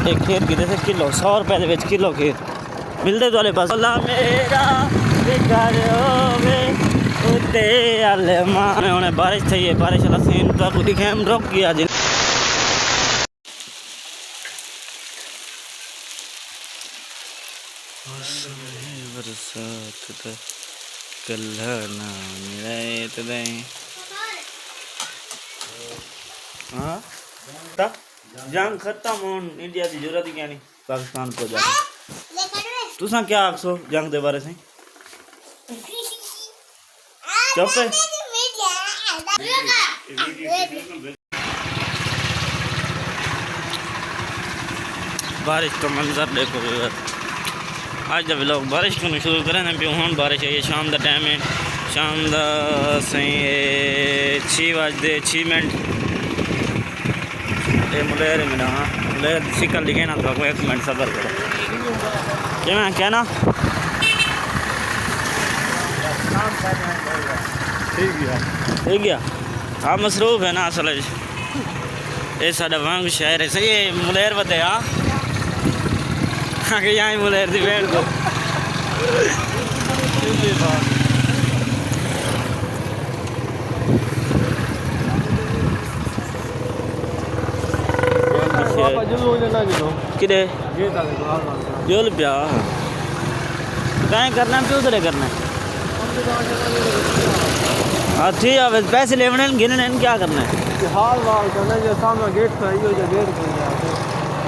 एक खीर की जैसे किलो 100 रुपए के किलो खीर मिलते तो बस मेरा बारिश थी है बारिश वाला सीन तो दिखे हम रोक गया जी बरसात कल्हा ना मिलाए तो हाँ जंग खत्म होन इंडिया की जरूरत ही क्या नहीं पाकिस्तान को जा तुसा क्या आखो जंग के बारे से चुप है बारिश का मंजर देखो आज जब लोग बारिश को शुरू करें ना भी हूँ बारिश है ये शाम का टाइम है शाम का सही 6:06 ये मुलेर मिला हाँ मुलेर शिकल लिखे ना तो 1 मिनट सबर करो ये मैं क्या ना ठीक गया हाँ मसरूफ है ना असल ये साढ़ा वांग शहर है सही है मुलेर बते हाँ आगे यहाँ मुलेर थी बैठ को किधे जोल प्या कहीं करना क्यों उधर करना हाँ ठीक है पैसे लेने गिनने क्या करना है हाल वाल करना जो सामने गेट था ये जो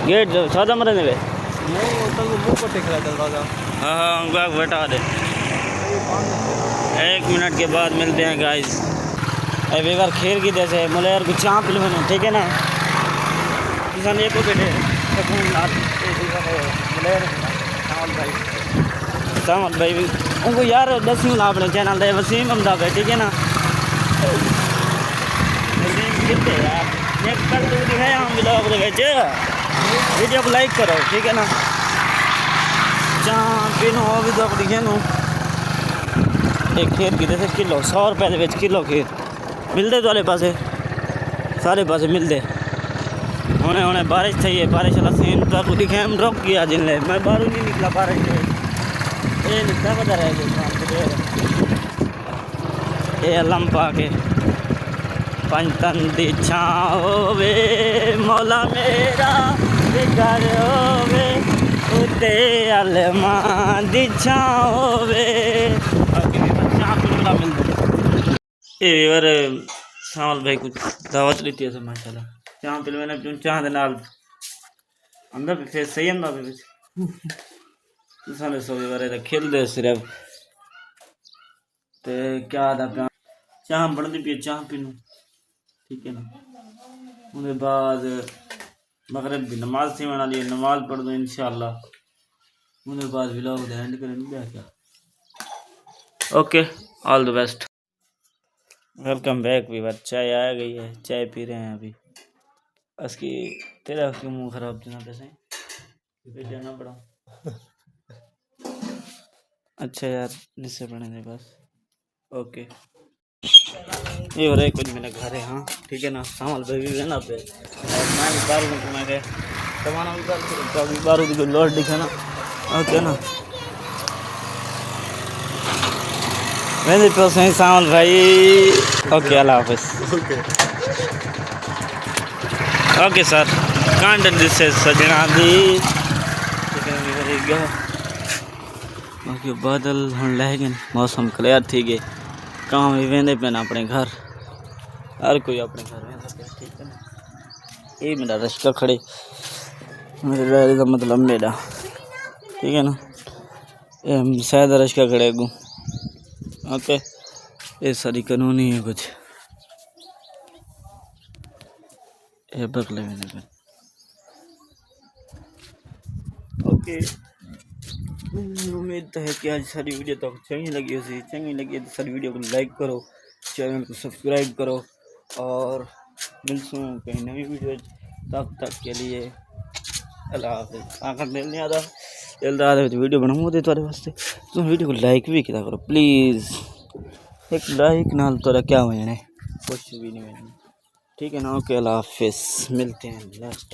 गेट सौदा मरे ने नहीं वो तो मुंह पर टिक रहा दरवाजा हाँ हाँ उनका बैठा दे 1 मिनट के बाद मिलते हैं गाइस अभी बार खीर की जैसे मुलेर को चाँप पिलवाने ठीक है ना किसान एक को बैठे सामल भाई भी उनको यार 10 मिनट अपने चैनल दे वसीम अहमद है ठीक है ना वसीम कितने यार ये कल तो दिखाया हम ब्लॉग वीडियो को लाइक करो ठीक है ना जहाँ पिनो भी तो दिखे नो एक खीर की जैसे किलो 100 रुपए के किलो खीर मिलते तो पासे सारे पासे मिलते होने बारिश थी है बारिश वाला सीन तो दिखे हम रोक गया जिनले मैं बाहर नहीं निकला बारिश ये निकला बता रहे ये लंपा के पंचतन दी छावे मौला मेरा घर होवे उते अलमा दी छावे ये वीवर सामल भाई कुछ दावत लेती है माशाल्लाह चाह पिल मैंने चाह दे नाल अंदर फिर सही अंदर भी साले सो वीवर खेल दे सिर्फ ते क्या दा चाह बढ़ती पी चाह पीनू ठीक है ना उसके बाद मगरिब की नमाज थी बना ली नमाज पढ़ दो इंशाल्लाह उसके बाद व्लॉग एंड करें क्या okay all the best welcome back viewer चाय आ गई है चाय पी रहे हैं अभी उसकी तेरा क्यों मुँह खराब देना पैसे जाना पड़ा अच्छा यार जिससे पढ़े थे बस ओके ये हो रहा है कुछ मेरा घर है हाँ ठीक है ना सामल भाई भी है ना पे मैं भी बारू में मैं गए सामान भी बारू की लोड दिखा ना ओके ना मैंने तो सही सामल भाई ओके अल्लाह हाफिज ओके सर कांड दिस सजना दी बाकी बादल हम लहगन मौसम क्लियर थी गए काम भी वेंदे पे ना अपने घर हर कोई अपने घर वेंदा पे ठीक है ना ये मेरा रिश्ता खड़े मेरे रहने का मतलब मेरा ठीक है ना ये शायद रिश्ता खड़े गो ओके ये सारी कानूनी है कुछ ये बगले में ओके उम्मीद है कि आज सारी वीडियो तो चंगी लगी हो तो सारी वीडियो को लाइक करो चैनल को सब्सक्राइब करो और मिलसूँ कहीं नई वीडियो तब तक के लिए अल्लाह हाफिज़ आखिर दिल नहीं आता जल्द आ रहे वीडियो बनाऊँगा तुम्हारे वास्ते तुम वीडियो को लाइक भी किया करो प्लीज़ एक लाइक नाल तोरा क्या हो जाने कुछ भी नहीं होने ठीक है ना ओके अल्लाह हाफिज़ मिलते हैं नेक्स्ट